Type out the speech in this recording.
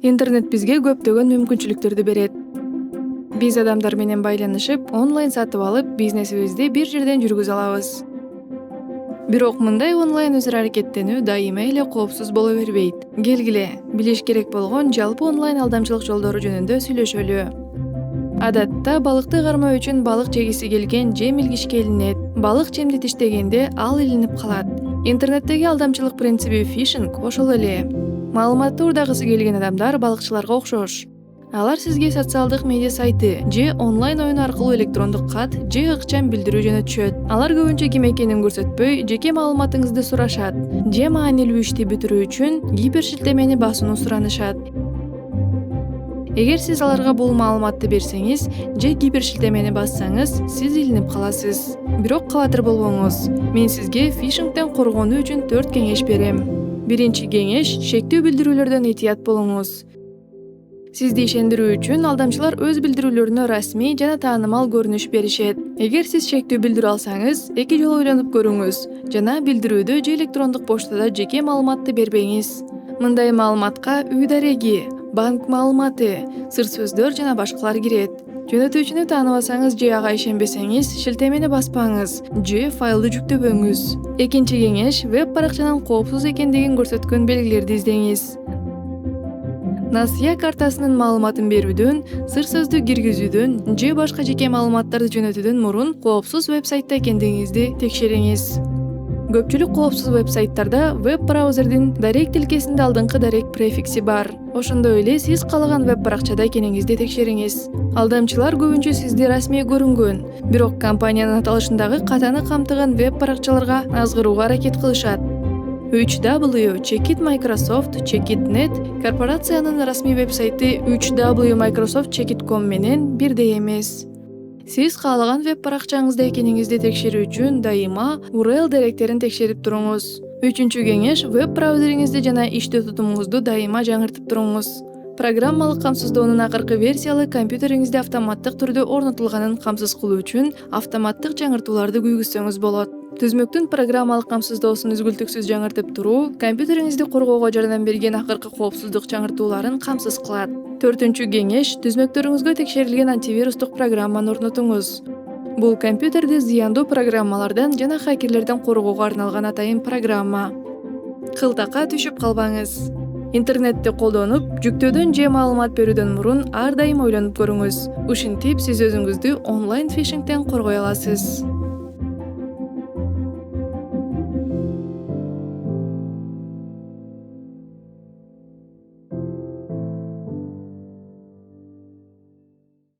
Интернет бизге көптөгөн мүмкүнчүлүктөрдү берет. Биз адамдар менен байланышып, онлайн сатып алып, бизнесибизди бир жерден жүргүзө алабыз. Бирок мындай онлайн өзара аракеттенүү дайыма эле коопсуз боло бербейт. Келгиле, билиш керек болгон жалпы онлайн алдамчылык жолдору жөнүндө сүйлөшөлү. Адатта балыкты кармоо үчүн балык жегиси келген жем илгичке илинет. Балык жемди тиштегенде ал илинип калат. Интернеттеги алдамчылык принциби фишинг ошол эле. Маалыматты уурдагысы келген адамдар балыкчыларга окшош. Алар сизге социалдык медиа сайты же онлайн оюн аркылуу электрондук кат же ыкчам билдирүү жөнөтүшөт. Алар көбүнчө ким экенин көрсөтпөй, жеке маалыматыңызды сурашат же маанилүү ишти бүтүрүү үчүн гипершилтемени басууну суранышат. Эгер сиз аларга бул маалыматты берсеңиз же гипершилтемени бассаңыз, сиз илинип каласыз. Бирок кабатыр болбоңуз. Мен сизге фишингден коргонуу үчүн 4 кеңеш берем. Биринчи кеңеш — шектүү билдирүүлөрдөн этият болуңуз. Сизди ишендирүү үчүн алдамчылар өз билдирүүлөрүнө расмий жана таанымал көрүнүш беришет. Эгер сиз шектүү билдирүү алсаңыз, 2 жолу ойлонуп көрүңүз жана билдирүүдө же электрондук поштада жеке маалыматты бербеңиз. Мындай маалыматка үй дареги, банк маалыматы, сыр сөздөр жана башкалар кирет. Жөнөтүүчүнү тааныбасаңыз же ага ишенбесеңиз, шилтемени баспаңыз же файлды жүктөбөңүз. Экинчи кеңеш — веб баракчанын коопсуз экендигин көрсөткөн белгилерди издеңиз. Насыя картасынын маалыматын берүүдөн, сыр сөздү киргизүүдөн же башка жеке маалыматтарды жөнөтүүдөн мурун коопсуз веб-сайтта экендигиңизди текшериңиз. Көпчүлүк коопсуз веб-сайттарда веб-браузердин дарек тилкесинде алдыңкы дарек префикси бар. Ошондой эле сиз каалаган веб-баракчада экениңизди текшериңиз. Алдамчылар көбүнчө сизди расмий көрүнгөн, бирок компаниянын аталышындагы катаны камтыган веб-баракчаларга азгырууга аракет кылышат. 3W Checkit Microsoft Checkit.net корпорациянын расмий веб-сайты 3W Microsoft Checkit.com менен бирдей эмес. Сиз каалаган веб-баракчаңызда экениңизди текшерүү үчүн дайыма URL деректерин текшерип туруңуз. Үчүнчү кеңеш — веб-браузериңизди жана иштөө тутумуңузду дайыма жаңыртып туруңуз. Программалык камсыздоонун акыркы версиялы компьютериңизде автоматтык түрдө орнотулганын камсыз кылуу үчүн автоматтык жаңыртууларды күйгүзсөңүз болот. Түзмөктүн программалык камсыздоосун үзгүлтүксүз жаңыртып туруу компьютериңизди коргоого жардам берген акыркы коопсуздук жаңыртууларын камсыз кылат. 4-чү кеңеш — түзмөктөрүңүзгө текшерилген антивирустук программаны орнотуңуз. Бул компьютерди зыяндуу программалардан жана хакерлерден коргоого арналган атайын программа. Кылтакка түшүп калбаңыз. Интернетти колдонуп, жүктөөдөн же маалымат берүүдөн мурун ар дайым ойлонуп көрүңүз. Ушинтип сиз өзүңүздү онлайн фишингден коргой аласыз.